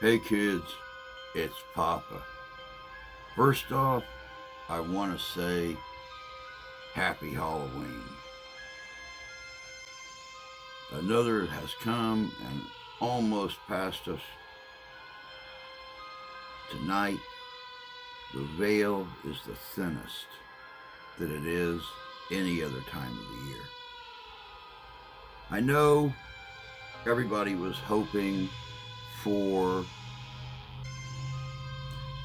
Hey kids, it's Papa. First off, I want to say Happy Halloween. Another has come and almost passed us. Tonight, the veil is the thinnest that it is any other time of the year. I know everybody was hoping for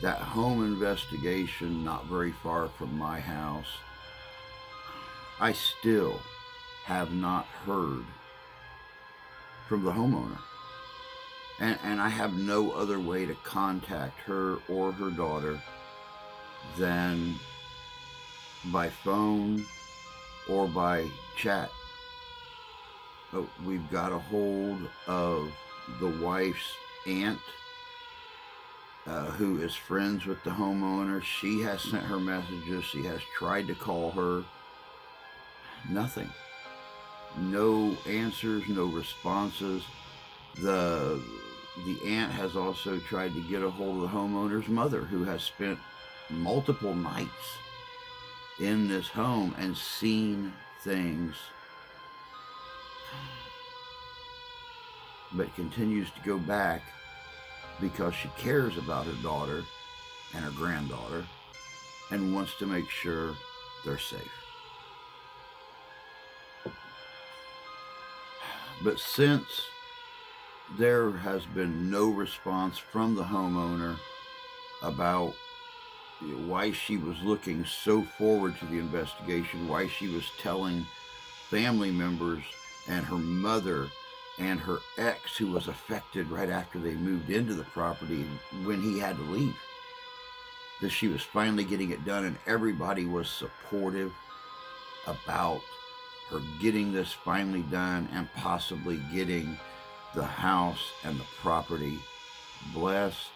that home investigation not very far from my house. I still have not heard from the homeowner. And I have no other way to contact her or her daughter than by phone or by chat. But we've got a hold of the wife's aunt, who is friends with the homeowner. She has sent her messages. She has tried to call her. Nothing. No answers, no responses. The aunt has also tried to get a hold of the homeowner's mother, who has spent multiple nights in this home and seen things, but continues to go back because she cares about her daughter and her granddaughter and wants to make sure they're safe. But since there has been no response from the homeowner about why she was looking so forward to the investigation, why she was telling family members and her mother and her ex, who was affected right after they moved into the property when he had to leave, that she was finally getting it done, and everybody was supportive about her getting this finally done and possibly getting the house and the property blessed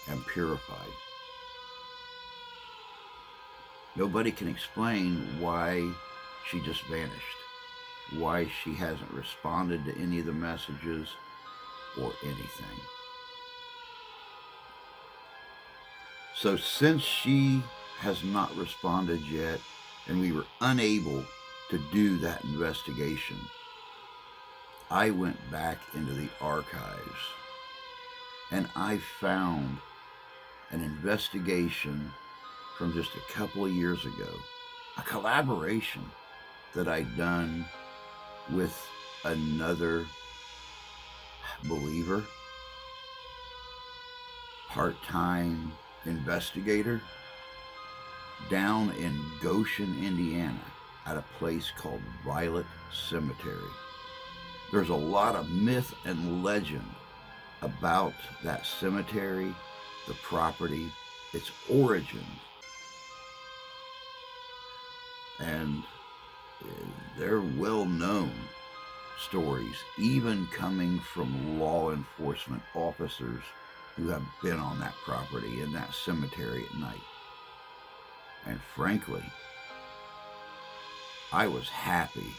and purified. Nobody can explain why she just vanished, why she hasn't responded to any of the messages or anything. So since she has not responded yet, and we were unable to do that investigation, I went back into the archives and I found an investigation from just a couple of years ago, a collaboration that I'd done with another believer, part-time investigator down in Goshen, Indiana, at a place called Violett Cemetery. There's a lot of myth and legend about that cemetery, the property, its origins. And they're well-known stories, even coming from law enforcement officers who have been on that property in that cemetery at night. And frankly, I was happy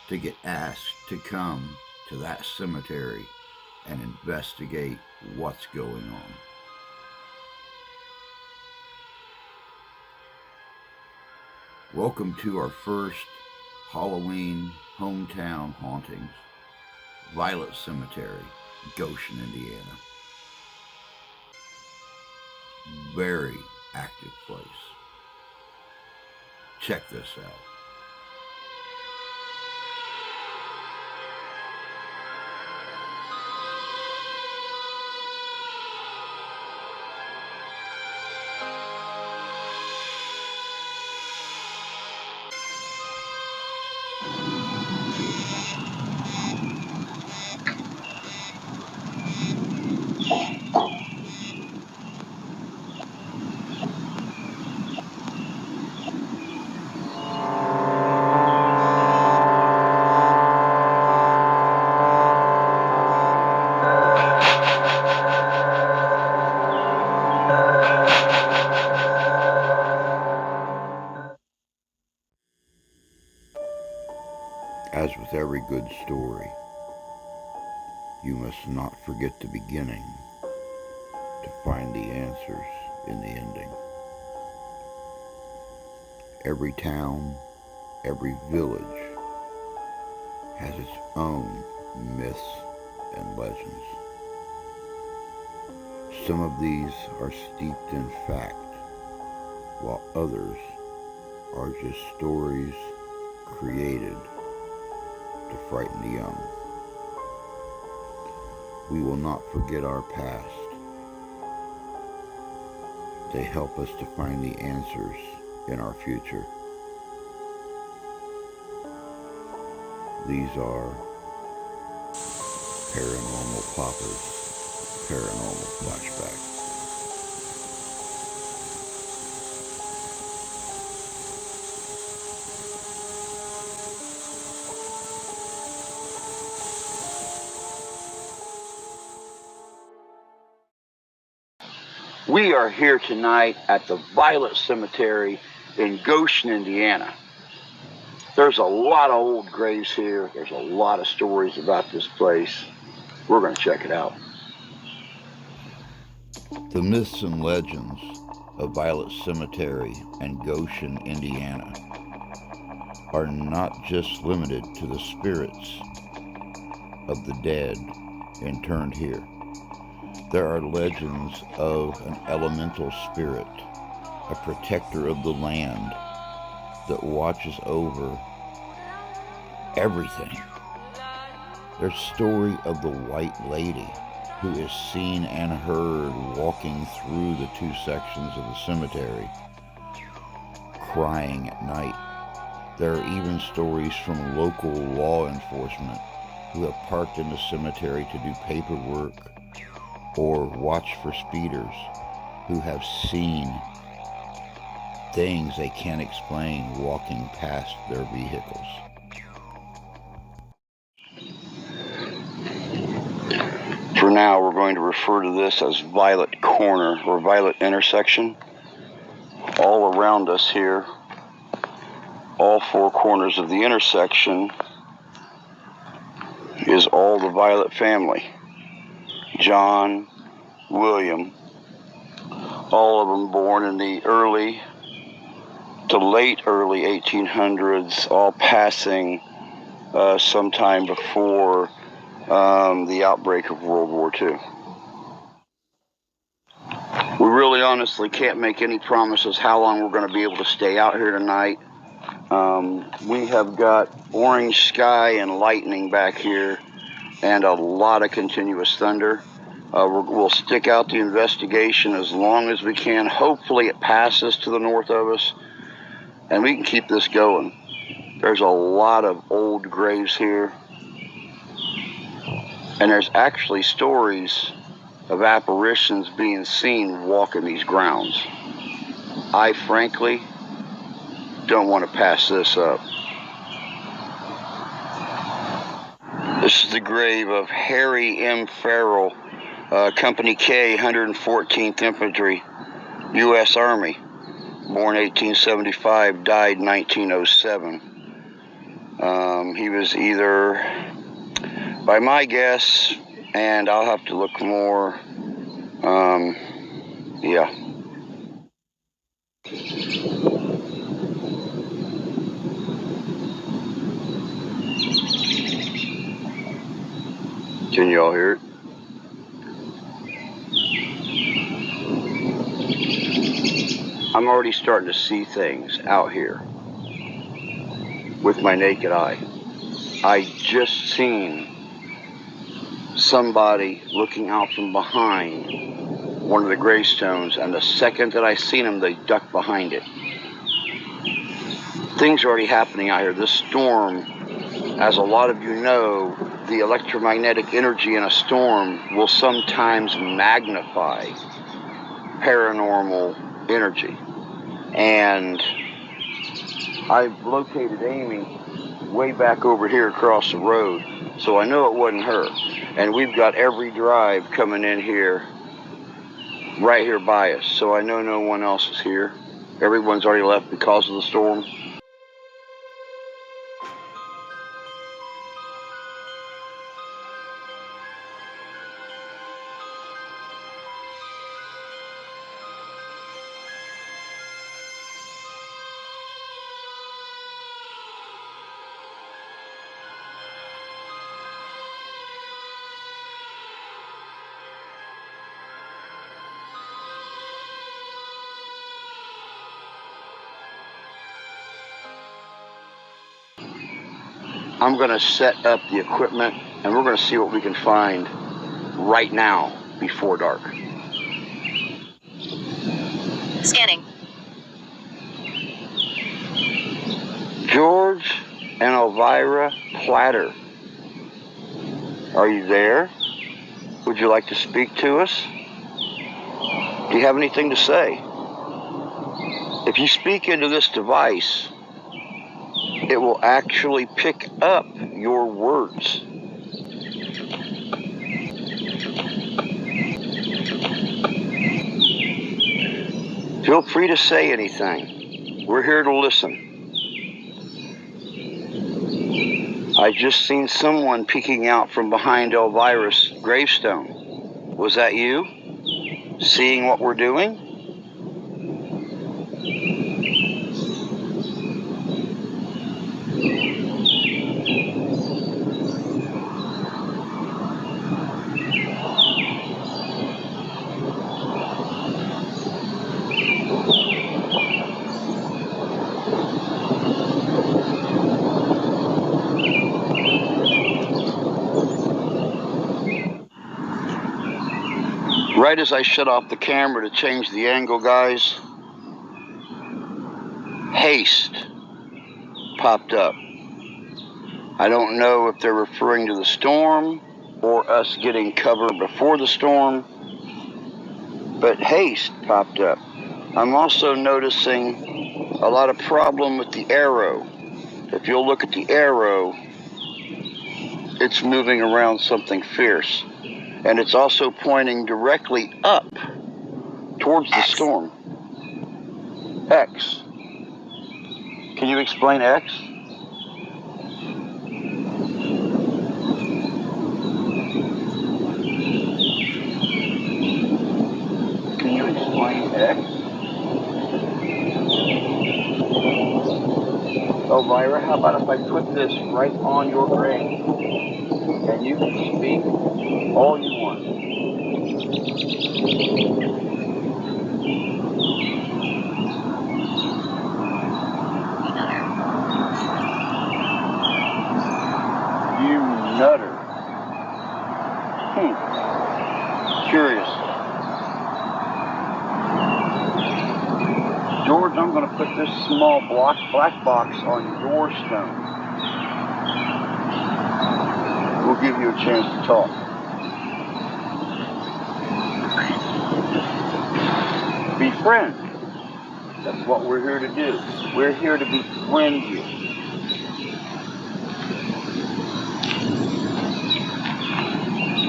to get asked to come to that cemetery and investigate what's going on. Welcome to our first Halloween hometown hauntings, Violett Cemetery, Goshen, Indiana. Very active place. Check this out. With every good story, you must not forget the beginning to find the answers in the ending. Every town, every village has its own myths and legends. Some of these are steeped in fact, while others are just stories created to frighten the young. We will not forget our past. They help us to find the answers in our future. These are Paranormal Papa's Paranormal Flashback. We are here tonight at the Violett Cemetery in Goshen, Indiana. There's a lot of old graves here. There's a lot of stories about this place. We're going to check it out. The myths and legends of Violett Cemetery and Goshen, Indiana are not just limited to the spirits of the dead interned here. There are legends of an elemental spirit, a protector of the land that watches over everything. There's a story of the White Lady who is seen and heard walking through the two sections of the cemetery, crying at night. There are even stories from local law enforcement who have parked in the cemetery to do paperwork or watch for speeders who have seen things they can't explain walking past their vehicles. For now, we're going to refer to this as Violett Corner or Violett Intersection. All around us here, all four corners of the intersection, is all the Violett family. John, William, all of them born in the early to late early 1800s, all passing sometime before the outbreak of World War II. We really honestly can't make any promises how long we're going to be able to stay out here tonight. We have got orange sky and lightning back here and a lot of continuous thunder. We'll stick out the investigation as long as we can. Hopefully it passes to the north of us and we can keep this going. There's a lot of old graves here. And there's actually stories of apparitions being seen walking these grounds. I frankly don't want to pass this up. This is the grave of Harry M. Farrell, Company K, 114th Infantry, U.S. Army, born 1875, died 1907. He was either, by my guess, and I'll have to look more, yeah. Can you all hear it? I'm already starting to see things out here with my naked eye. I just seen somebody looking out from behind one of the gravestones, and the second that I seen them, they ducked behind it. Things are already happening out here. This storm, as a lot of you know, the electromagnetic energy in a storm will sometimes magnify paranormal energy. And I've located Amy way back over here across the road, so I know it wasn't her. And we've got every drive coming in here, right here by us, so I know no one else is here. Everyone's already left because of the storm. I'm going to set up the equipment, and we're going to see what we can find right now before dark. Scanning. George and Elvira Platter, are you there? Would you like to speak to us? Do you have anything to say? If you speak into this device, it will actually pick up your words. Feel free to say anything. We're here to listen. I just seen someone peeking out from behind Elvira's gravestone. Was that you? Seeing what we're doing? Right as I shut off the camera to change the angle, guys, haste popped up. I don't know if they're referring to the storm or us getting cover before the storm, but haste popped up. I'm also noticing a lot of problem with the arrow. If you'll look at the arrow, it's moving around something fierce. And it's also pointing directly up towards the storm. X. Can you explain X? Can you explain X? Elvira, how about if I put this right on your grave and you can speak all you want? You nutter. Curious. George, I'm going to put this small black box on your stone. We'll give you a chance to talk. Befriend. That's what we're here to do. We're here to befriend you.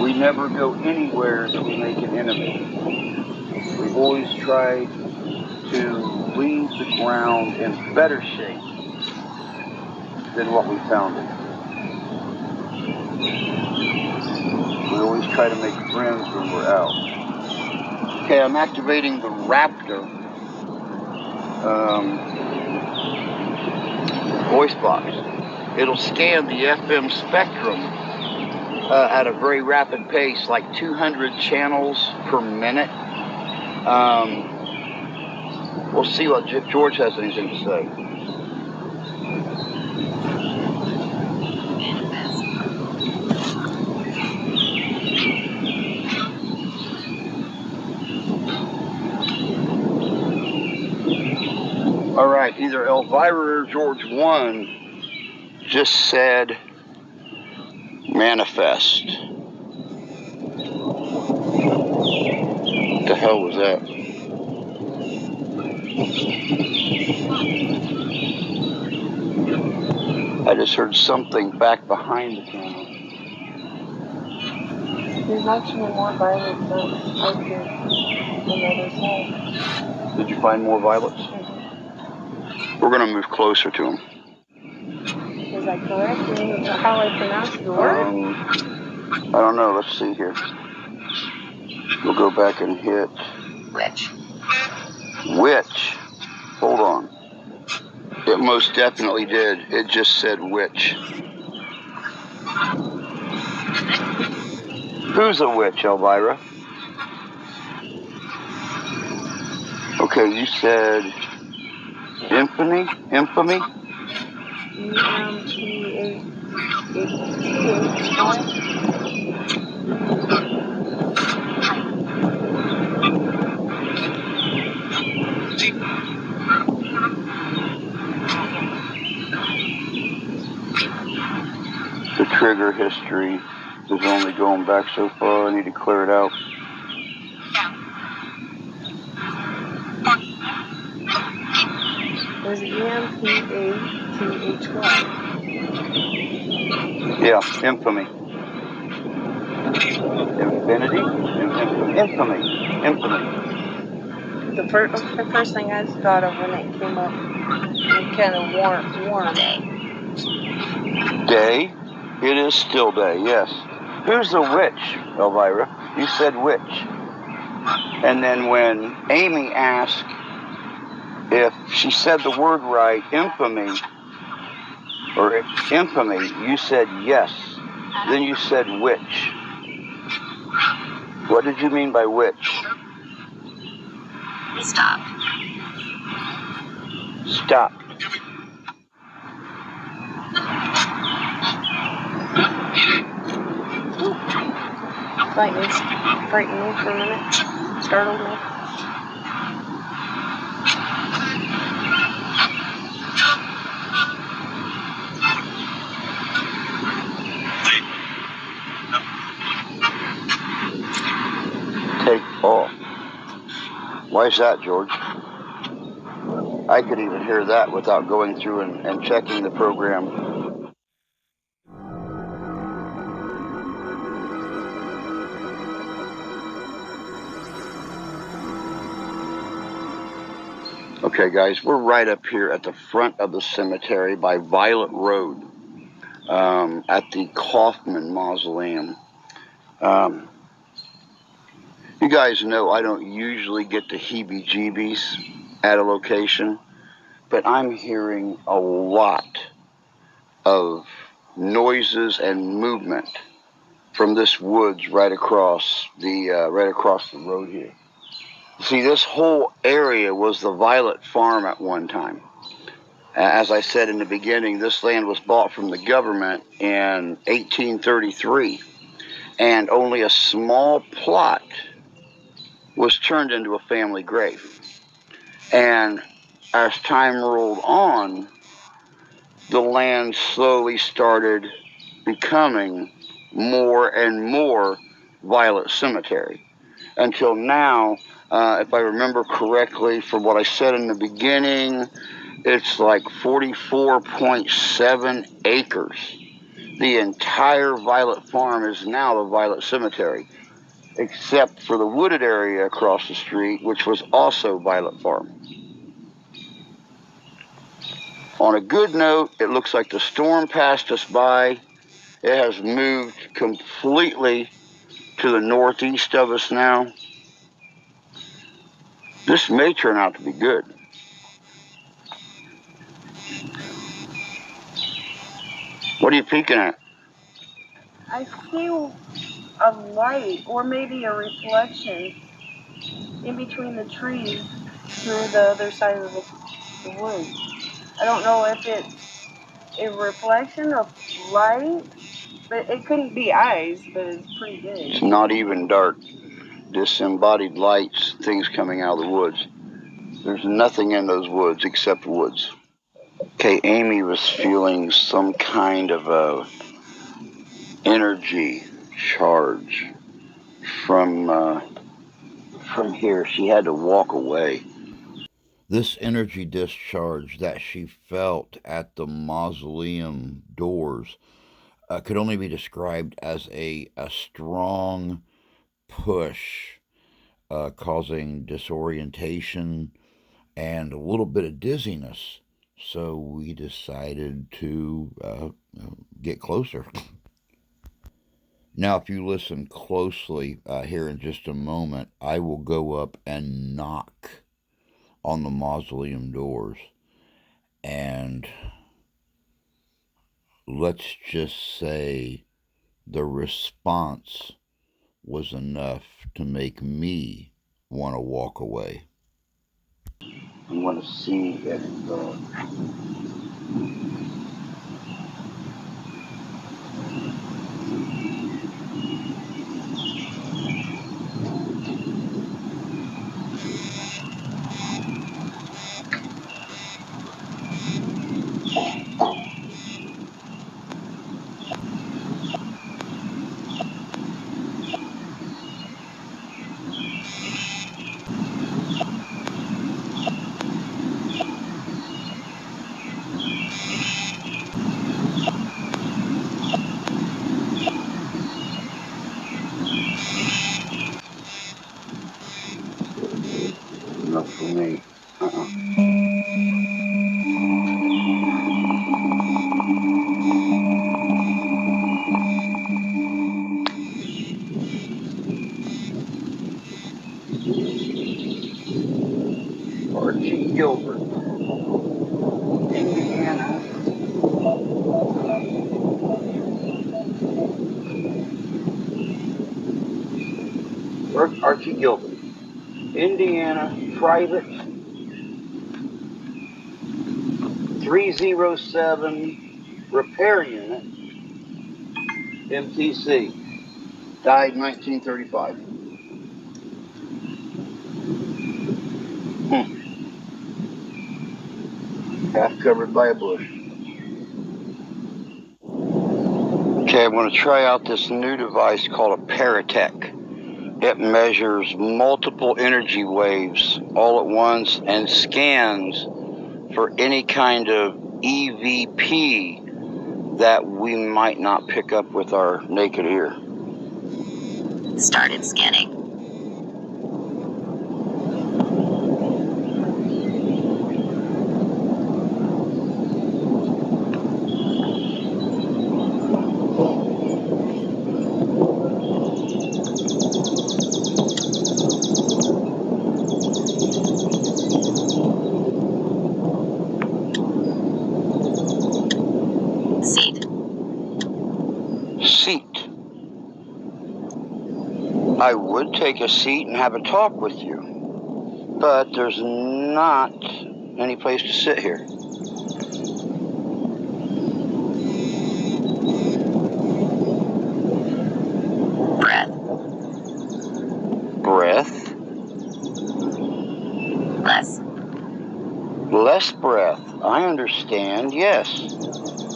We never go anywhere that we make an enemy. We've always tried to leave the ground in better shape than what we found it. We always try to make friends when we're out. Okay, I'm activating the Raptor voice box. It'll scan the FM spectrum at a very rapid pace, like 200 channels per minute. We'll see what George has anything to say. All right, either Elvira or George 1 just said manifest. What the hell was that? I just heard something back behind the camera. There's actually more violets that I see on the other side. Did you find more violets? We're going to move closer to them. Is that correct? How I pronounce the word? I don't know. Let's see here. We'll go back and hit... Witch. Witch. Hold on. It most definitely did. It just said witch. Who's a witch, Elvira? Okay, you said infamy? Infamy? E-M-P-A. The trigger history is only going back so far. I need to clear it out. There's EMPATHY. Yeah, infamy. Infinity? Infamy. The first thing I thought of when it came up, it kind of warm. Day? It is still day, yes. Who's the witch, Elvira? You said witch. And then when Amy asked if she said the word right, infamy, you said yes. Then you said witch. What did you mean by witch? Stop. Stop. Frightened me for a minute. Startled me. Take off. Why is that, George? I could even hear that without going through and checking the program. Okay, guys, we're right up here at the front of the cemetery by Violett Road, at the Kaufman Mausoleum. You guys know I don't usually get the heebie-jeebies at a location, but I'm hearing a lot of noises and movement from this woods right across the road here. See, this whole area was the Violett farm at one time. As I said in the beginning, this land was bought from the government in 1833, and only a small plot was turned into a family grave. And as time rolled on, the land slowly started becoming more and more Violett Cemetery. Until now, if I remember correctly from what I said in the beginning, it's like 44.7 acres. The entire Violett farm is now the Violett Cemetery, except for the wooded area across the street, which was also Violett farm. On a good note, it looks like the storm passed us by. It has moved completely to the northeast of us now. This may turn out to be good. What are you peeking at? I feel a light, or maybe a reflection, in between the trees through the other side of the woods. I don't know if it's a reflection of light, but it couldn't be eyes, but it's pretty big. It's not even dark. Disembodied lights, things coming out of the woods. There's nothing in those woods except woods. Okay, Amy was feeling some kind of a energy charge from here. She had to walk away. This energy discharge that she felt at the mausoleum doors could only be described as a strong push, causing disorientation and a little bit of dizziness. So we decided to get closer. Now, if you listen closely here in just a moment, I will go up and knock on the mausoleum doors. And let's just say the response was enough to make me want to walk away. I want to see if Enough for me. Archie Gilbert, Indiana. Archie Gilbert, Indiana, private 307 repair unit, MTC. Died 1935. Half covered by a bush. Okay, I'm going to try out this new device called a Paratech. It measures multiple energy waves all at once and scans for any kind of EVP that we might not pick up with our naked ear. Started scanning. Seat. I would take a seat and have a talk with you, but there's not any place to sit here. Breath. Breath. Less. Less breath. I understand, yes.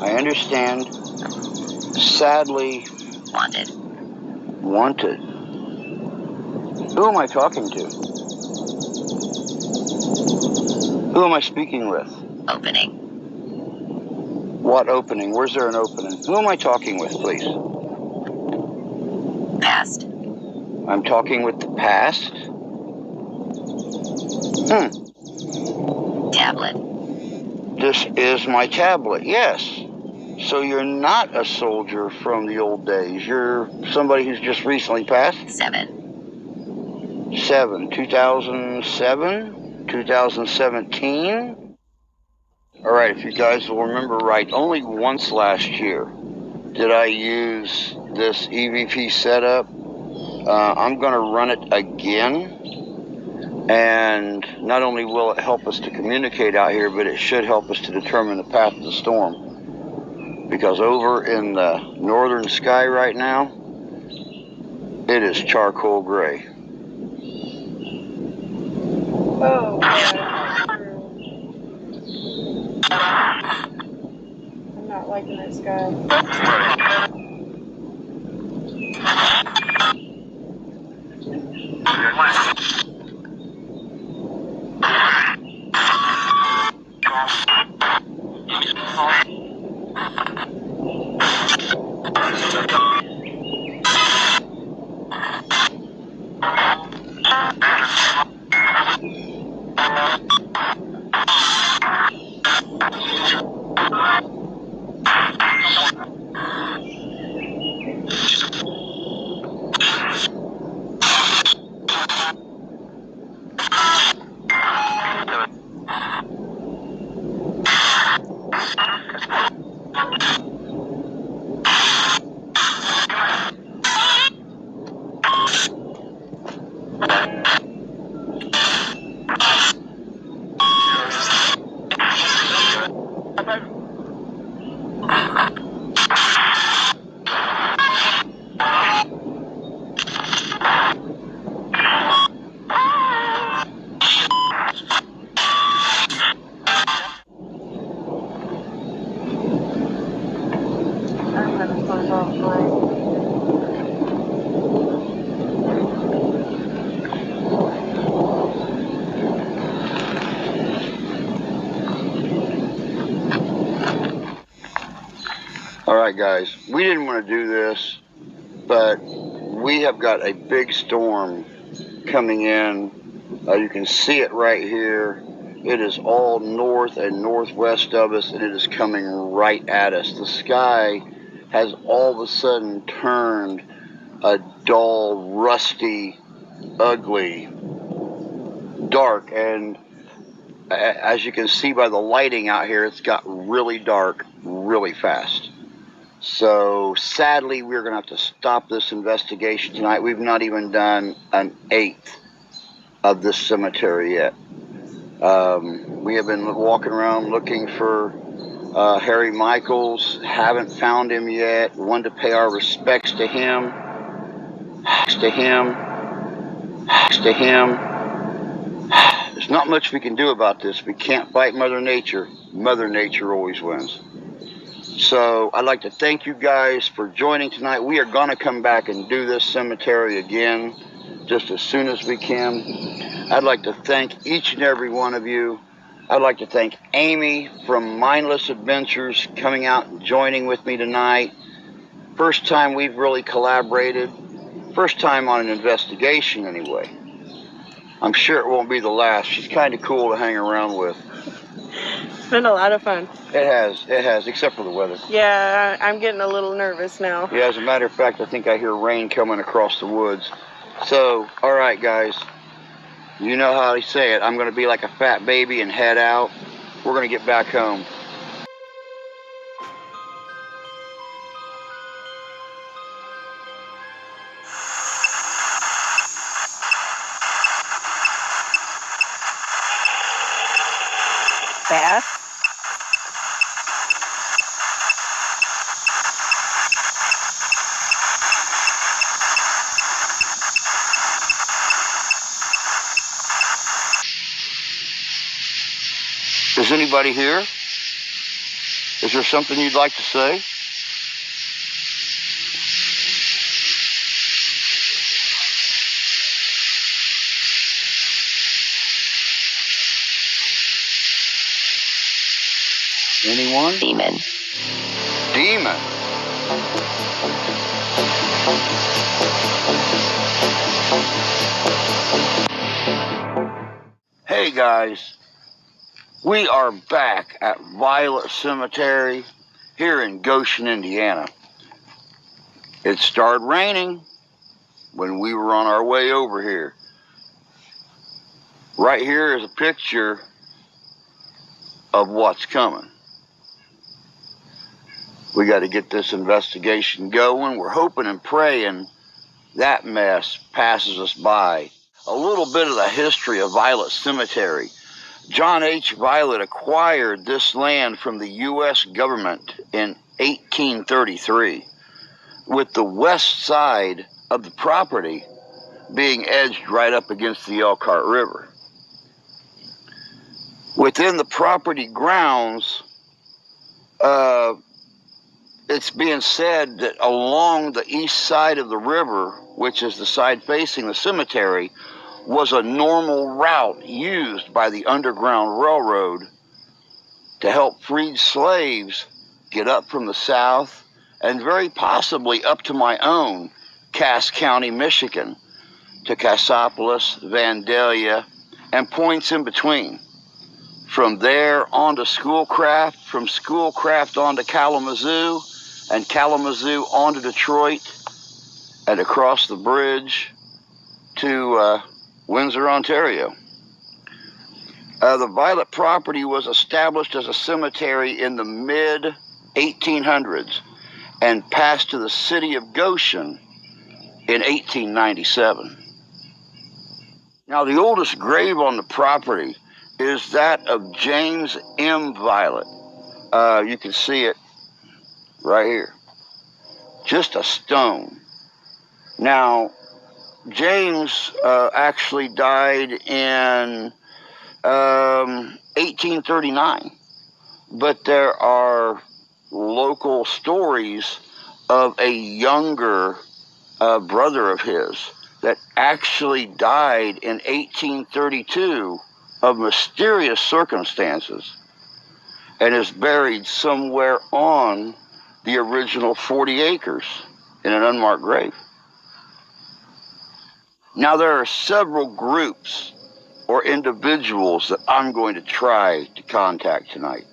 I understand. Sadly. Wanted. Wanted. Who am I talking to? Who am I speaking with? Opening. What opening? Where's there an opening? Who am I talking with, please? Past. I'm talking with the past? Tablet. This is my tablet, yes. So you're not a soldier from the old days. You're somebody who's just recently passed? 7. 2007? 2017? All right, if you guys will remember right, only once last year did I use this EVP setup. I'm going to run it again. And not only will it help us to communicate out here, but it should help us to determine the path of the storm. Because over in the northern sky right now, it is charcoal gray. Oh, yeah. I'm not liking this guy. right, guys, we didn't want to do this, but we have got a big storm coming in. You can see it right here. It is all north and northwest of us, and it is coming right at us. The sky has all of a sudden turned a dull, rusty, ugly, dark, and as you can see by the lighting out here, it's got really dark really fast. So sadly, we're going to have to stop this investigation tonight. We've not even done an eighth of this cemetery yet. We have been walking around looking for Harry Michaels. Haven't found him yet. Wanted to pay our respects to him. To him. To him. There's not much we can do about this. We can't fight Mother Nature. Mother Nature always wins. So I'd like to thank you guys for joining tonight. We are going to come back and do this cemetery again just as soon as we can. I'd like to thank each and every one of you. I'd like to thank Amy from Mindless Adventures coming out and joining with me tonight. First time we've really collaborated. First time on an investigation anyway. I'm sure it won't be the last. She's kind of cool to hang around with. It's been a lot of fun. It has, except for the weather. Yeah, I'm getting a little nervous now. Yeah, as a matter of fact, I think I hear rain coming across the woods. So, all right, guys. You know how they say it. I'm going to be like a fat baby and head out. We're going to get back home. Bath? Is anybody here? Is there something you'd like to say? Anyone? Demon. Demon. Hey guys, we are back at Violett Cemetery here in Goshen, Indiana. It started raining when we were on our way over here. Right here is a picture of what's coming. We got to get this investigation going. We're hoping and praying that mess passes us by. A little bit of the history of Violett Cemetery. John H. Violett acquired this land from the U.S. government in 1833, with the west side of the property being edged right up against the Elkhart River. Within the property grounds, it's being said that along the east side of the river, which is the side facing the cemetery, was a normal route used by the Underground Railroad to help freed slaves get up from the south and very possibly up to my own Cass County, Michigan, to Cassopolis, Vandalia, and points in between. From there on to Schoolcraft, from Schoolcraft on to Kalamazoo, and Kalamazoo on to Detroit, and across the bridge to Windsor, Ontario. The Violett property was established as a cemetery in the mid-1800s and passed to the city of Goshen in 1897. Now, the oldest grave on the property is that of James M. Violett. You can see it right here. Just a stone. Now, James actually died in 1839, but there are local stories of a younger brother of his that actually died in 1832 of mysterious circumstances and is buried somewhere on the original 40 acres in an unmarked grave. Now, there are several groups or individuals that I'm going to try to contact tonight.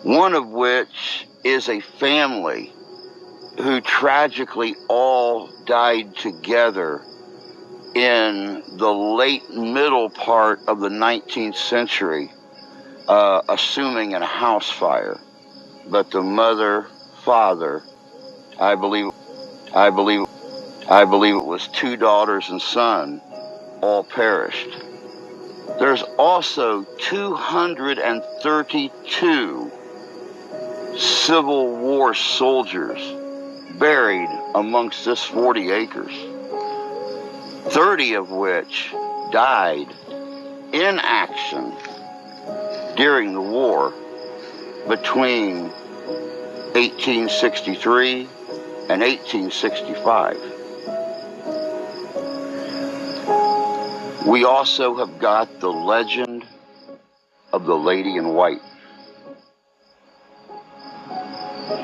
One of which is a family who tragically all died together in the late middle part of the 19th century, assuming a house fire. But the mother, father, I believe it was 2 daughters and son, all perished. There's also 232 Civil War soldiers buried amongst this 40 acres, 30 of which died in action during the war between 1863 and 1865. We also have got the legend of the Lady in White.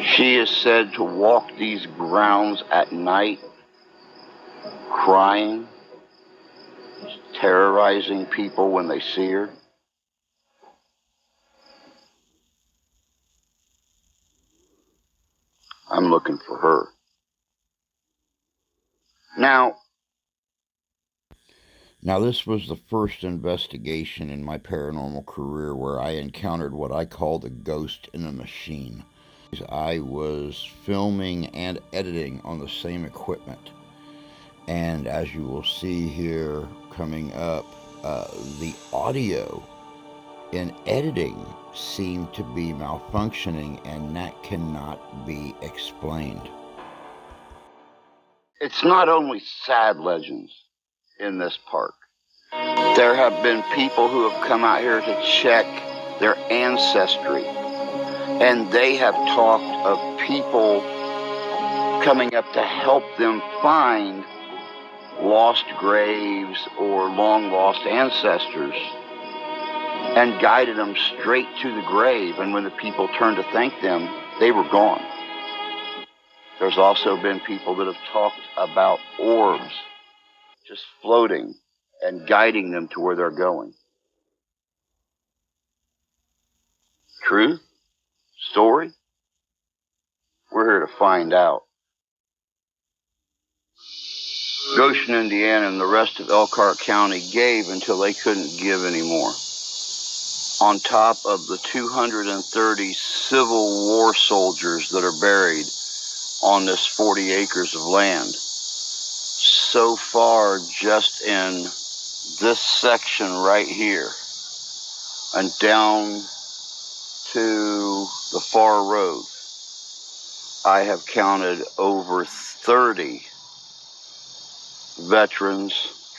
She is said to walk these grounds at night, crying, terrorizing people when they see her. I'm looking for her. Now, this was the first investigation in my paranormal career where I encountered what I call the ghost in a machine. I was filming and editing on the same equipment. And as you will see here coming up, the audio in editing seemed to be malfunctioning, and that cannot be explained. It's not only sad legends in this park. There have been people who have come out here to check their ancestry, and they have talked of people coming up to help them find lost graves or long lost ancestors, and guided them straight to the grave, and when the people turned to thank them, they were gone. There's also been people that have talked about orbs just floating and guiding them to where they're going. Truth? Story? We're here to find out. Goshen, Indiana, and the rest of Elkhart County gave until they couldn't give anymore. On top of the 230 Civil War soldiers that are buried on this 40 acres of land. So far, just in this section right here, and down to the far road, I have counted over 30 veterans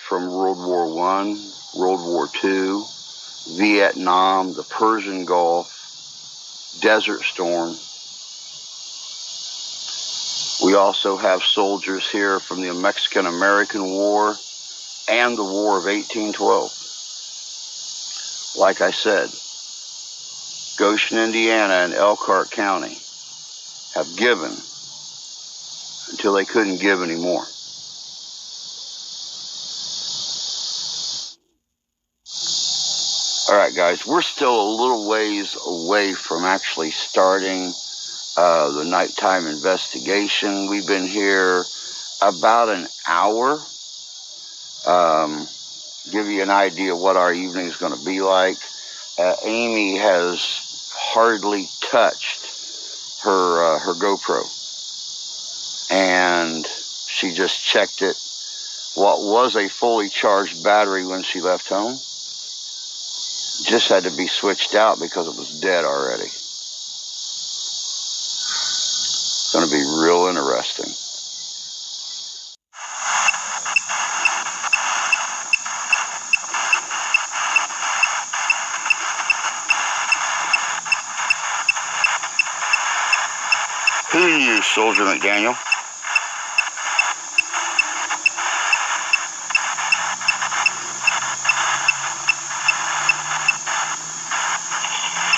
from World War I, World War II, Vietnam, the Persian Gulf, Desert Storm. We also have soldiers here from the Mexican-American War and the War of 1812. Like I said, Goshen, Indiana, and Elkhart County have given until they couldn't give anymore. All right, guys, we're still a little ways away from actually starting the nighttime investigation. We've been here about an hour. Give you an idea of what our evening is going to be like. Amy has hardly touched her GoPro, and she just checked it. What was a fully charged battery when she left home just had to be switched out because it was dead already. It's going to be real interesting. Who are you, Soldier McDaniel?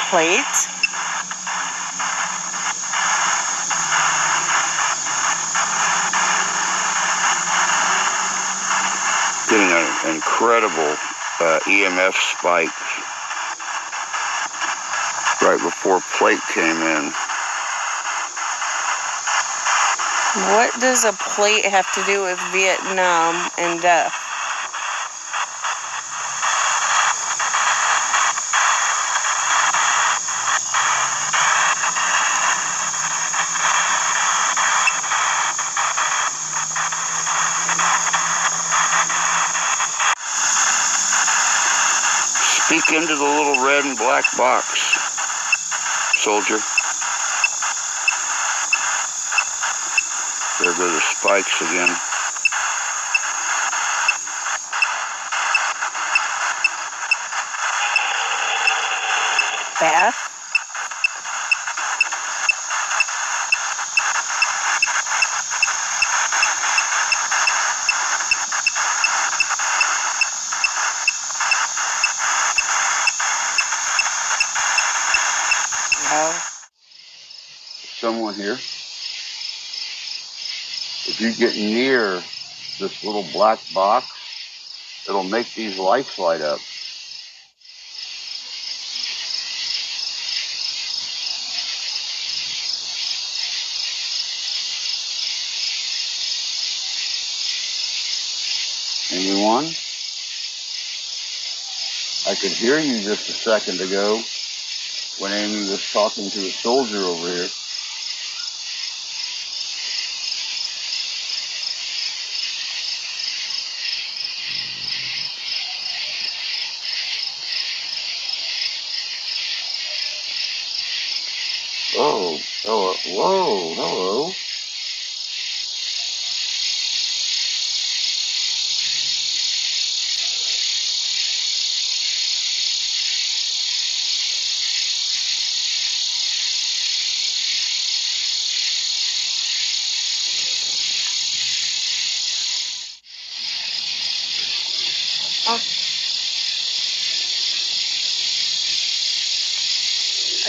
Plate? an incredible EMF spike right before plate came in. What does a plate have to do with Vietnam and death? Speak into the little red and black box, soldier. There go the spikes again. Bath? No. Someone here. If you get near this little black box, it'll make these lights light up. Anyone? I could hear you just a second ago when Amy was talking to a soldier over here. Oh, hello. Whoa, hello.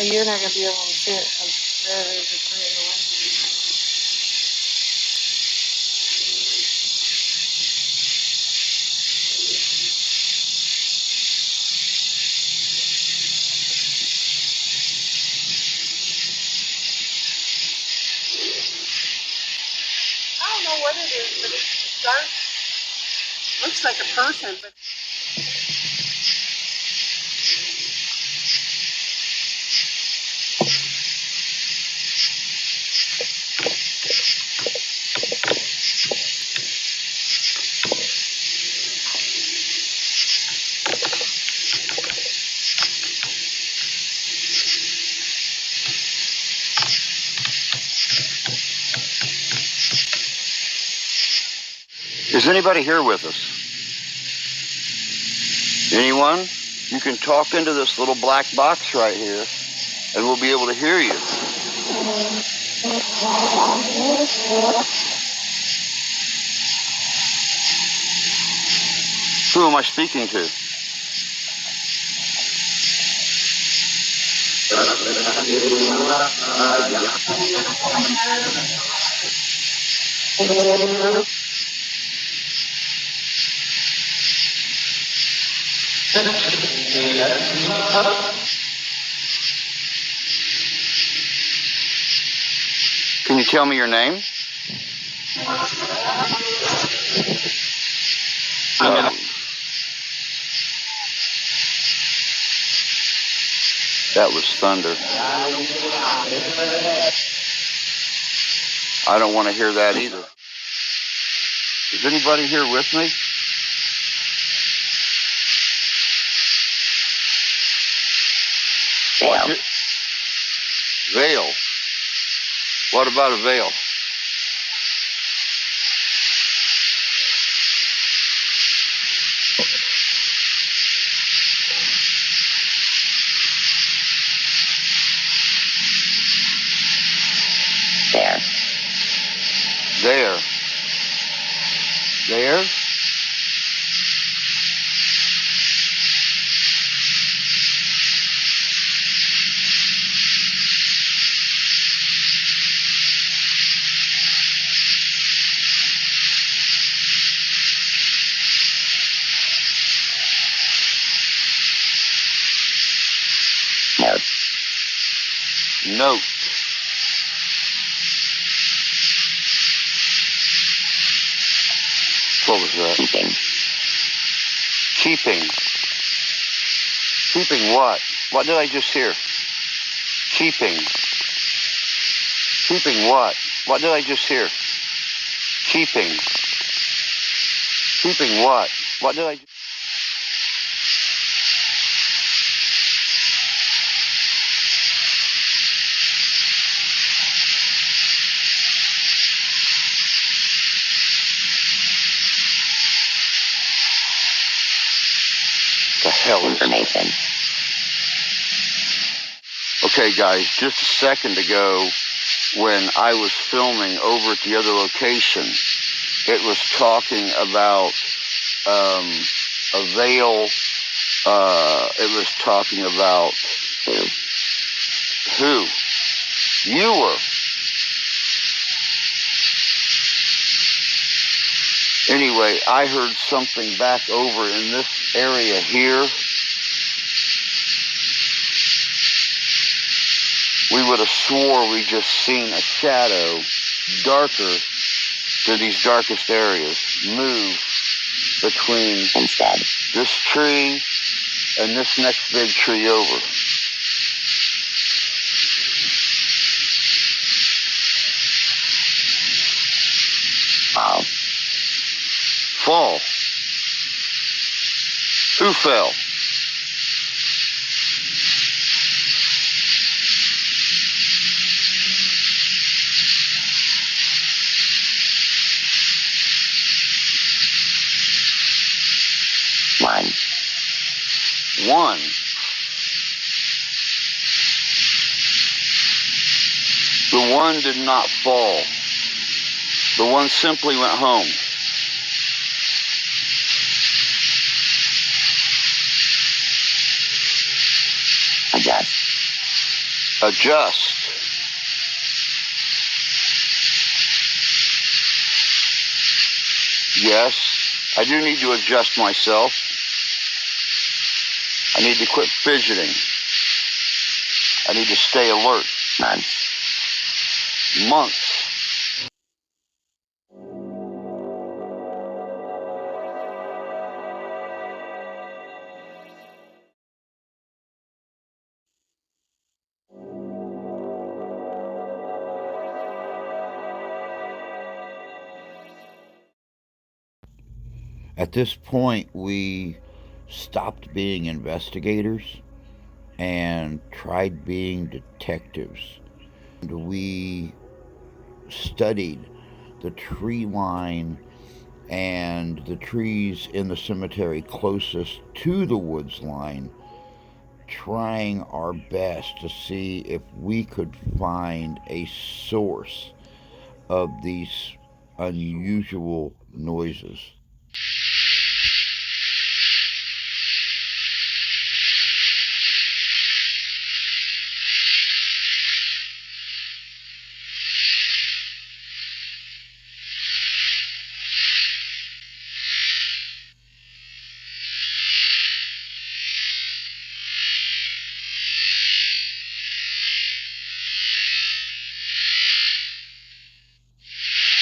You're not going to be able to see it since there is a tree in the way. I don't know what it is, but it's dark. Looks like a person, but... Is anybody here with us? Anyone? You can talk into this little black box right here, and we'll be able to hear you. Who am I speaking to? Can you tell me your name? That was thunder. I don't want to hear that either. Is anybody here with me? Veil. Veil. What about a veil? There. There. There? Note. What was that? Keeping. Keeping. Keeping what? What did I just hear? Keeping. Keeping what? What did I just hear? Keeping. Keeping what? What did I just... The hell is Information. Okay, guys, just a second ago, when I was filming over at the other location, it was talking about a veil. It was talking about who? You were. Anyway, I heard something back over in this area here. We would have swore we just seen a shadow darker than these darkest areas move between Instead. this tree and this next big tree over. Fall. Fall. Who fell? One. One. The one did not fall. The one simply went home. Adjust. Adjust. Yes, I do need to adjust myself. I need to quit fidgeting. I need to stay alert. Months. Months. At this point, we stopped being investigators and tried being detectives. We studied the tree line and the trees in the cemetery closest to the woods line, trying our best to see if we could find a source of these unusual noises.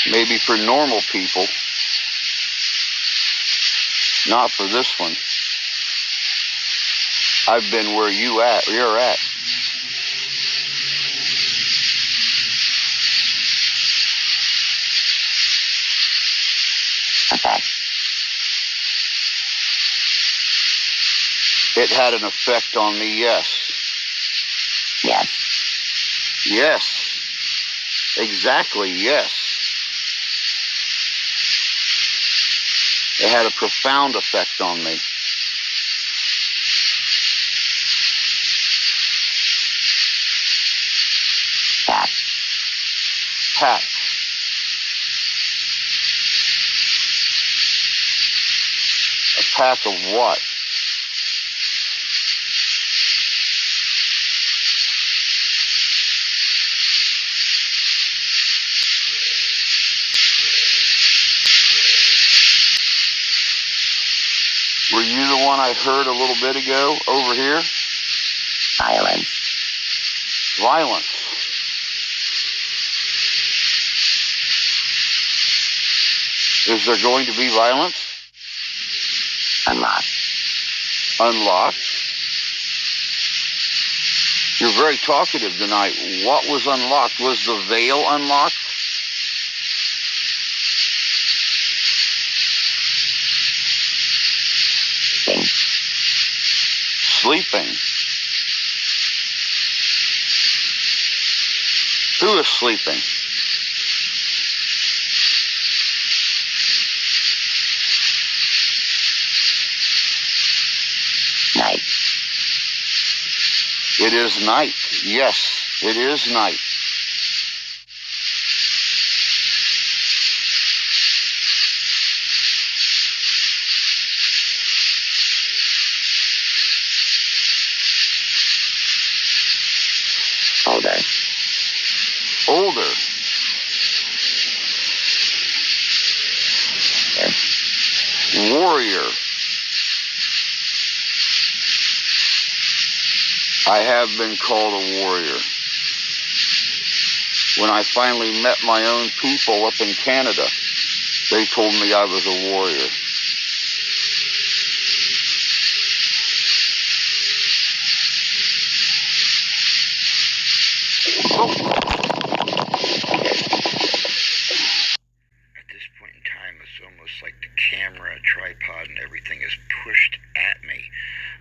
Maybe for normal people, not for this one. I've been where you're at. Effect. It had an effect on me, yes. Yes. Yes. Exactly, yes. It had a profound effect on me. Pack. Pack. A pack of what? Were you the one I heard a little bit ago over here? Violence. Violence. Is there going to be violence? Unlocked. Unlocked. You're very talkative tonight. What was unlocked? Was the veil unlocked? Sleeping. Who is sleeping? Night. It is night. Yes, it is night. Older. Older. Warrior. I have been called a warrior. When I finally met my own people up in Canada, they told me I was a warrior. At this point in time, it's almost like the camera, tripod, and everything is pushed at me.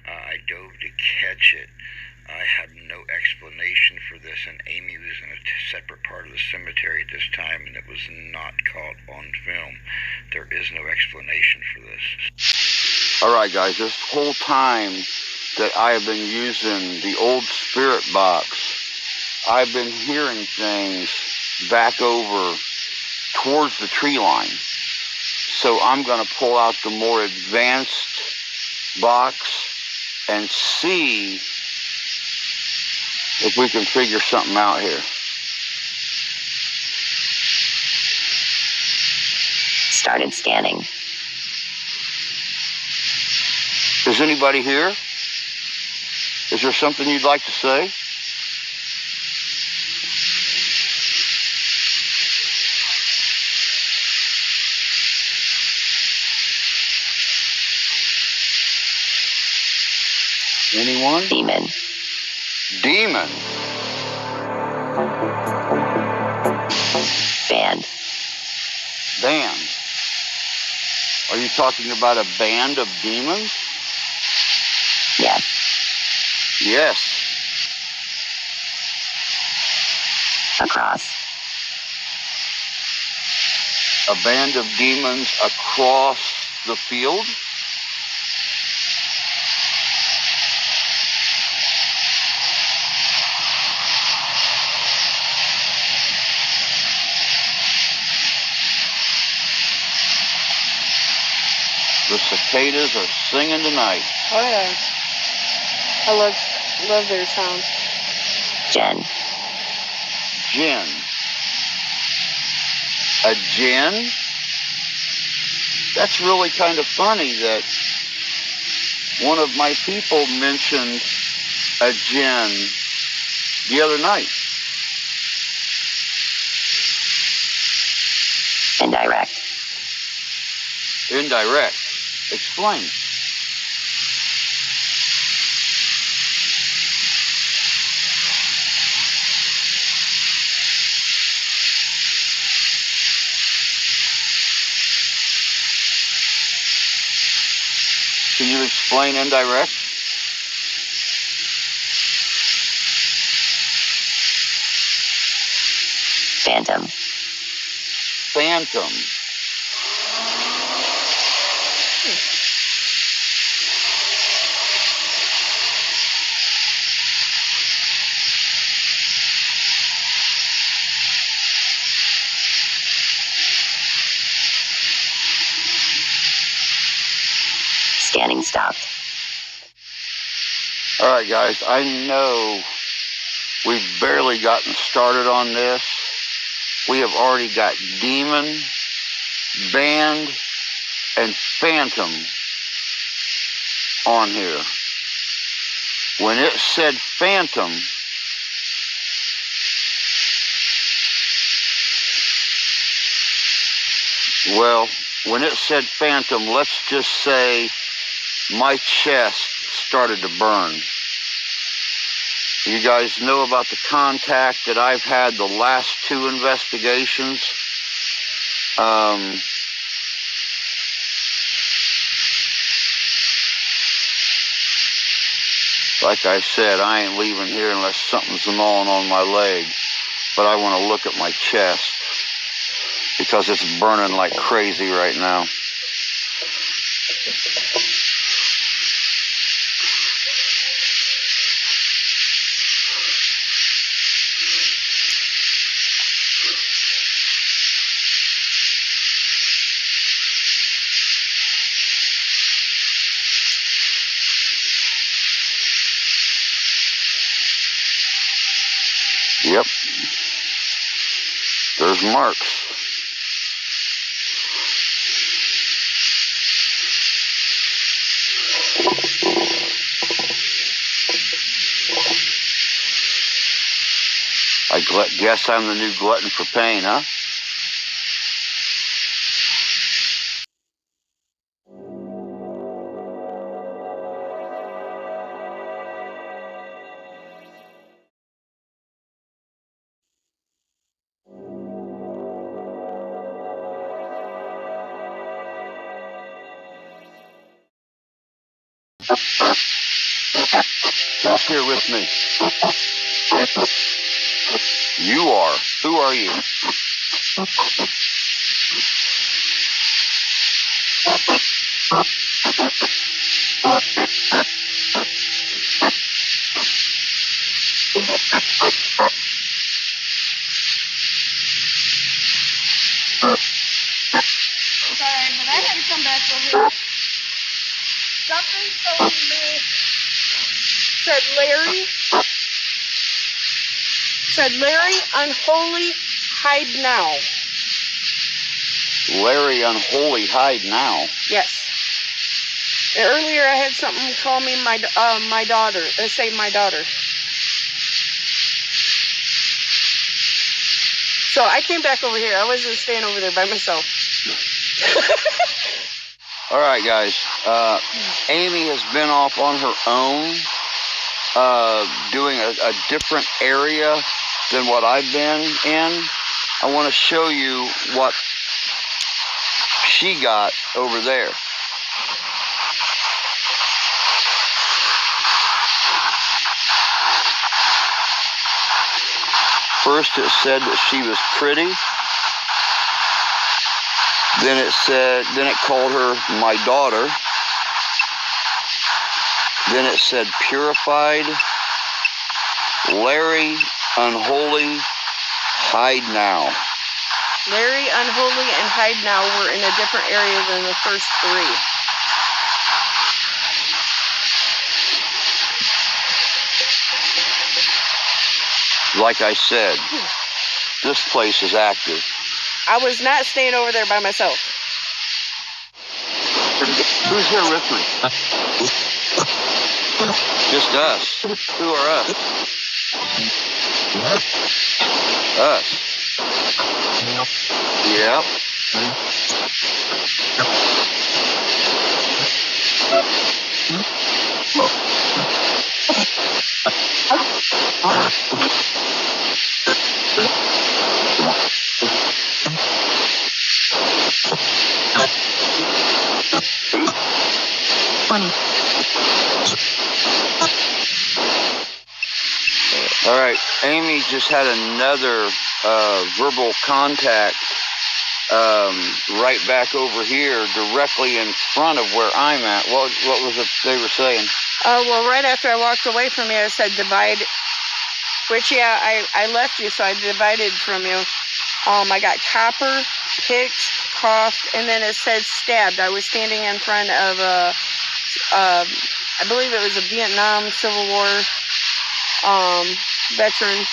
I dove to catch it. I have no explanation for this, and Amy was in a separate part of the cemetery at this time, and it was not caught on film. There is no explanation for this. All right, guys, this whole time that I have been using the old spirit box, I've been hearing things back over towards the tree line. So I'm going to pull out the more advanced box and see if we can figure something out here. Started scanning. Is anybody here? Is there something you'd like to say? Anyone? Demon. Demon. Band. Band. Are you talking about a band of demons? Yes. Yes. Across. A band of demons across the field? The cicadas are singing tonight. Oh yeah. I love their sound. Jen. Jinn. A jinn? That's really kind of funny that one of my people mentioned a jinn the other night. Indirect. Indirect. Explain. Can you explain indirect? Phantom. Phantom. Scanning stopped. All right, guys, I know we've barely gotten started on this. We have already got demon, band, and phantom on here. When it said phantom, Well, when it said phantom, let's just say my chest started to burn. You guys know about the contact that I've had the last 2 investigations. Like I said, I ain't leaving here unless something's gnawing on my leg. But I want to look at my chest because it's burning like crazy right now. Yep. There's marks. I guess I'm the new glutton for pain, huh? Who's here with me? You are. Who are you? Sorry, but I had to come back over here. Something told me, said Larry, unholy, hide now. Larry, unholy, hide now. Yes. Earlier I had something call me my daughter, say my daughter. So I came back over here. I wasn't staying over there by myself. All right, guys. Amy has been off on her own, doing a different area than what I've been in. I want to show you what she got over there. First it said that she was pretty. Then it called her my daughter. Then it said purified, Larry, unholy, hide now. Larry, unholy, and hide now were in a different area than the first 3. Like I said, this place is active. I was not staying over there by myself. Who's here with me? Just us. Who are us? Us. Yep. All right, Amy just had another verbal contact right back over here, directly in front of where I'm at. What was it they were saying? Well, right after I walked away from you, I said divide, which, yeah, I left you, so I divided from you. I got copper, picked, coughed, and then it said stabbed. I was standing in front of I believe it was a Vietnam Civil War veteran,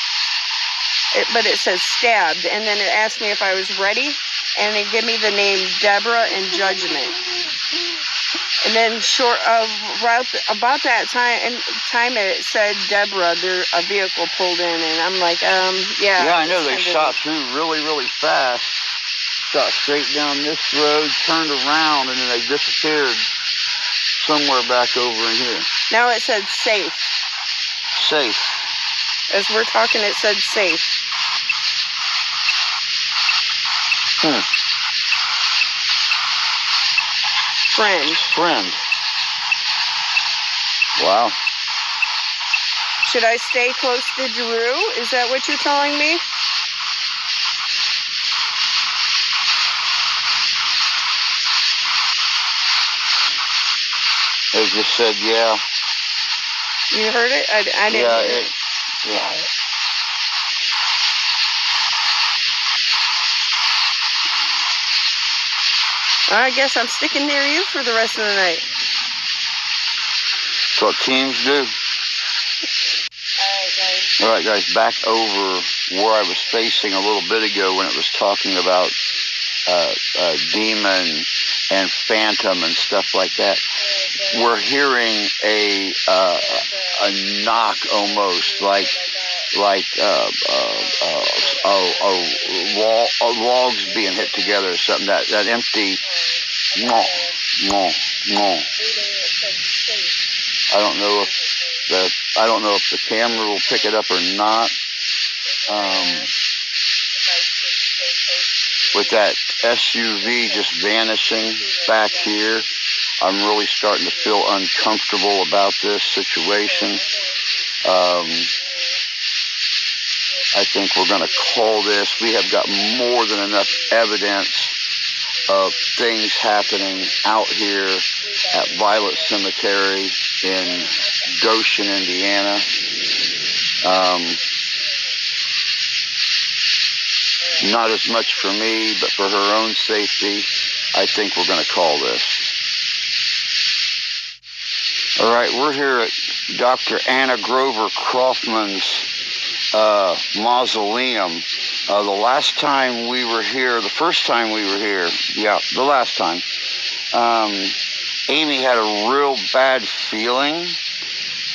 but it says stabbed, and then it asked me if I was ready, and it gave me the name Deborah in Judgment. And then about that time it said Deborah, a vehicle pulled in, and I'm like, yeah. Yeah, I know they shot through really, really fast. shot straight down this road, turned around, and then they disappeared somewhere back over in here. Now it said safe. Safe. As we're talking, it said safe. Friend. Wow. Should I stay close to Drew? Is that what you're telling me? They just said, yeah. You heard it? I didn't hear it. Yeah. I guess I'm sticking near you for the rest of the night. That's what teams do. All right, guys, back over where I was facing a little bit ago when it was talking about demon and phantom and stuff like that. We're hearing a knock almost, like logs being hit together or something. That empty. I don't know if the camera will pick it up or not. With that SUV just vanishing back here, I'm really starting to feel uncomfortable about this situation. I think we're going to call this. We have got more than enough evidence of things happening out here at Violett Cemetery in Goshen, Indiana. Not as much for me, but for her own safety, I think we're going to call this. All right, we're here at Dr. Anna Grover Kaufman's mausoleum. The last time we were here, the first time we were here, the last time, Amy had a real bad feeling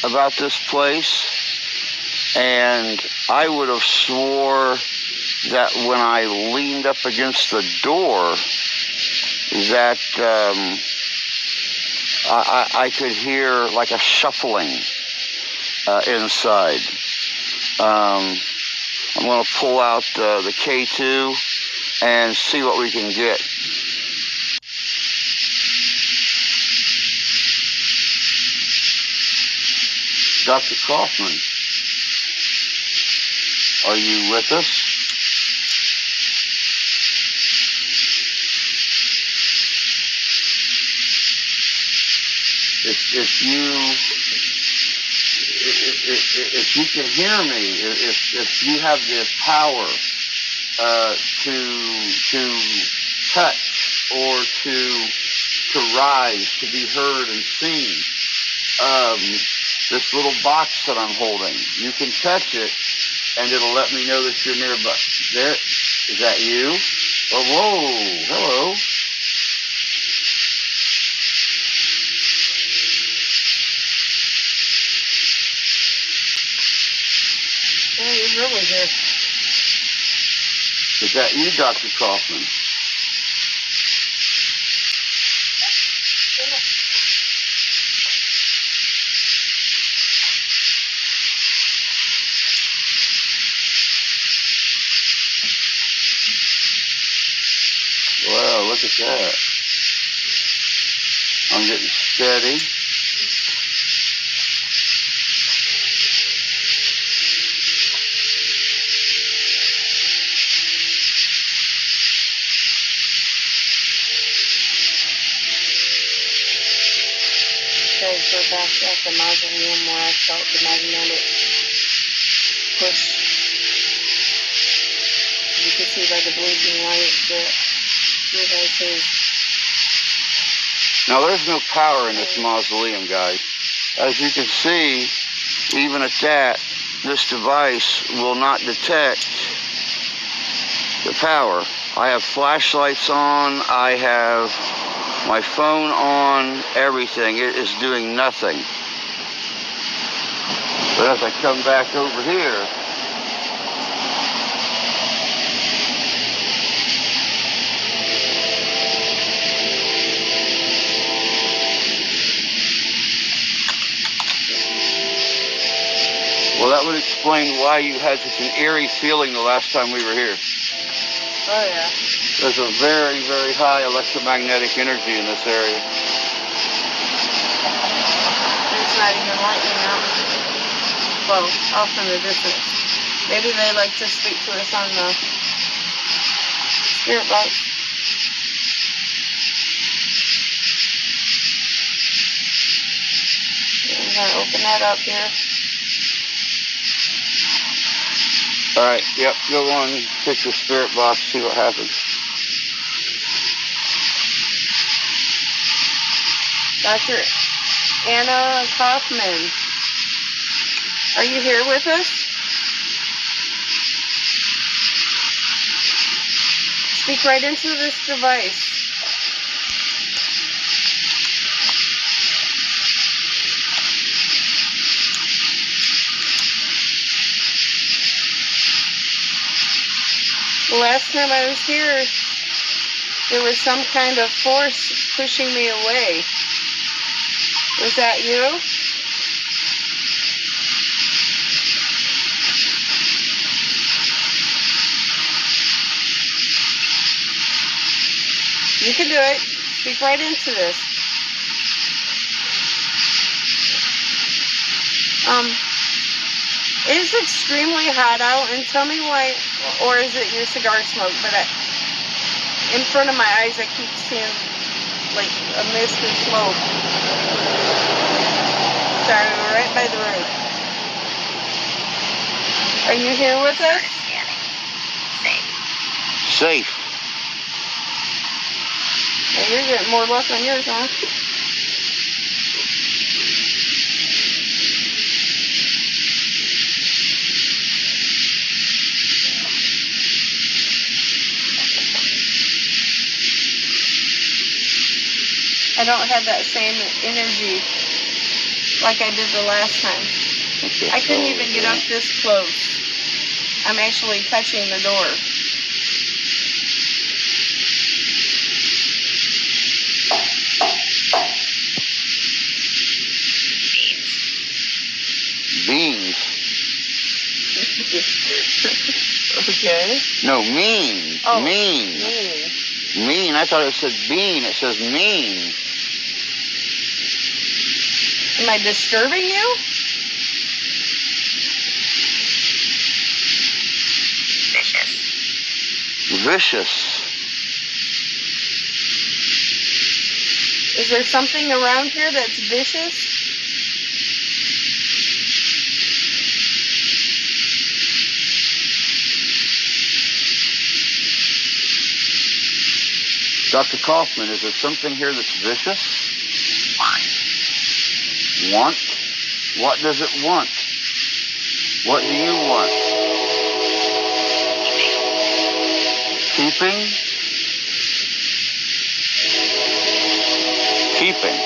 about this place, and I would have swore that when I leaned up against the door that I could hear like a shuffling inside. I'm going to pull out the K2 and see what we can get. Dr. Kaufman, are you with us? If you can hear me, if you have the power to touch or to rise, to be heard and seen, this little box that I'm holding, you can touch it and it'll let me know that you're nearby. There, is that you? Oh, whoa, hello. Really here. Is that you, Dr. Kaufman? Wow, look at that. I'm getting steady. We're back at the mausoleum where I felt the magnetic push. You can see by the blinking light that your guys is. Now there's no power in this mausoleum, guys. As you can see, even at that, this device will not detect the power. I have flashlights on, I have my phone on, everything. It is doing nothing. But as I come back over here, would explain why you had such an eerie feeling the last time we were here. Oh, yeah. There's a very, very high electromagnetic energy in this area. There's not even lightning out. Well, off in the distance. Maybe they like to speak to us on the spirit box. I'm going to open that up here. Alright, yep, go on, pick the spirit box, see what happens. Dr. Anna Kaufman, are you here with us? Speak right into this device. The last time I was here, there was some kind of force pushing me away. Was that you? You can do it. Speak right into this. It's extremely hot out, and tell me why, or is it your cigar smoke? But in front of my eyes, I keep seeing like a mist or smoke. Sorry, we're right by the road. Are you here with us? Scanning. Safe. Safe. Well, you're getting more luck on yours, huh? I don't have that same energy like I did the last time. Okay. I couldn't even get up this close. I'm actually touching the door. Beans. Okay. No, mean. Oh, mean. mean. Mean. I thought it said bean. It says mean. Am I disturbing you? Vicious. Vicious. Is there something around here that's vicious? Dr. Kaufman, is there something here that's vicious? Want? What does it want? What do you want? Keeping? Keeping.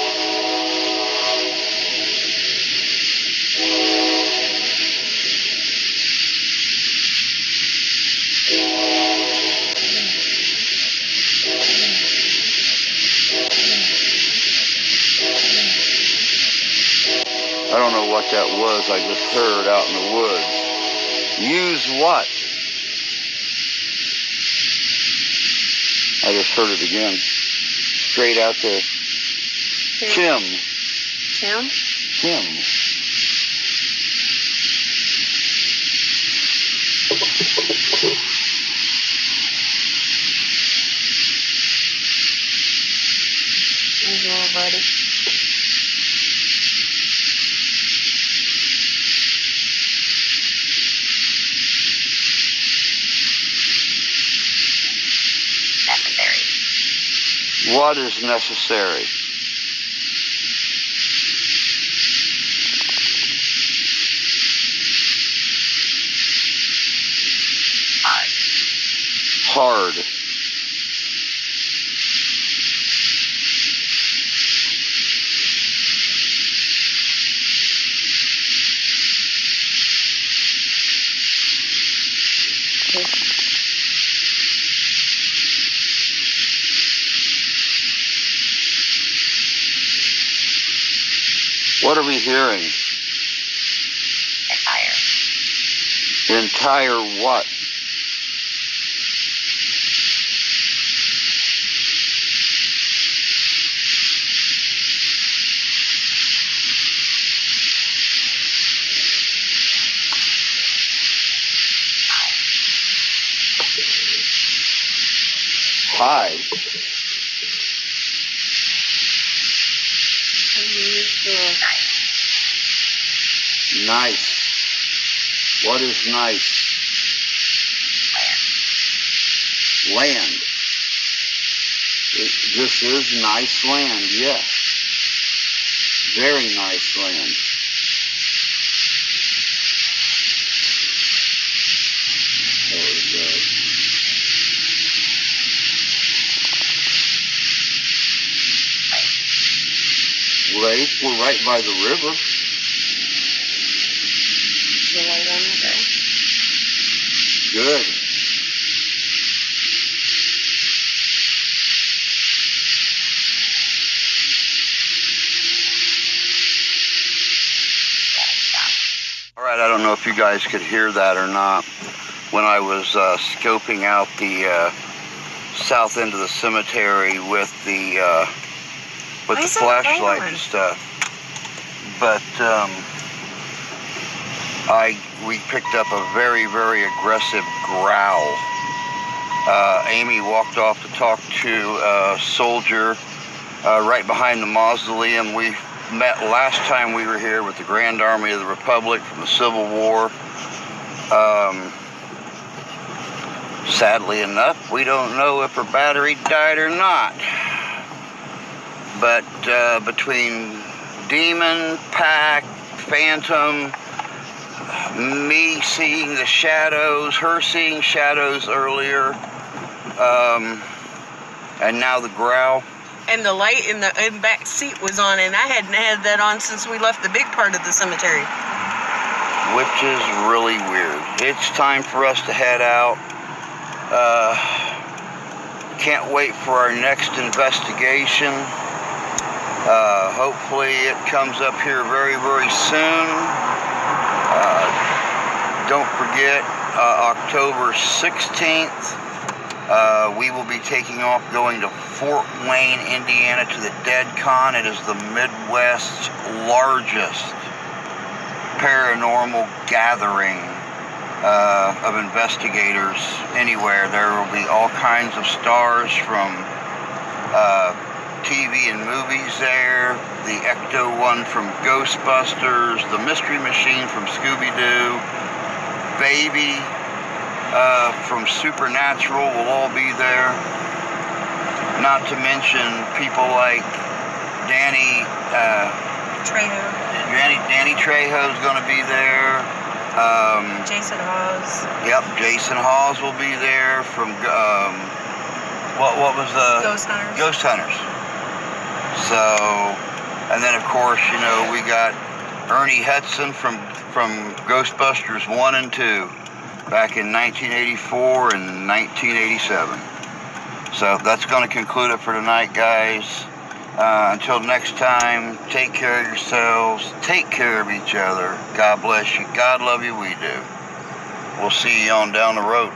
I don't know what that was I just heard out in the woods. Use what? I just heard it again. Straight out there. Tim. Tim? Tim. There's your little buddy. Necessary. What is necessary? Hard. What are we hearing? And fire. The entire what? Hi. Nice. What is nice? Land. This is nice land, yes. Very nice land. There we go. Lake, we're right by the river. The light on there. Good. All right, I don't know if you guys could hear that or not. When I was scoping out the south end of the cemetery with the flashlight and stuff, but we picked up a very, very aggressive growl. Amy walked off to talk to a soldier right behind the mausoleum. We met last time we were here with the Grand Army of the Republic from the Civil War. Sadly enough, we don't know if her battery died or not. But between Demon, Pack, Phantom, me seeing the shadows, her seeing shadows earlier, and now the growl. And the light in the back seat was on, and I hadn't had that on since we left the big part of the cemetery. Which is really weird. It's time for us to head out. Can't wait for our next investigation. Hopefully it comes up here very, very soon. Don't forget, October 16th, we will be taking off going to Fort Wayne, Indiana to the Dead Con. It is the Midwest's largest paranormal gathering of investigators anywhere. There will be all kinds of stars from TV and movies there, the Ecto one from Ghostbusters, the Mystery Machine from Scooby-Doo, Baby from Supernatural will all be there. Not to mention people like Danny Trejo. Danny Trejo's going to be there. Jason Hawes. Yep, Jason Hawes will be there from what was the Ghost Hunters. Ghost Hunters. So, and then of course, you know, we got Ernie Hudson from Ghostbusters 1 and 2 back in 1984 and 1987. So that's going to conclude it for tonight, guys. Until next time, take care of yourselves, take care of each other. God bless you. God love you, we do. We'll see you on down the road.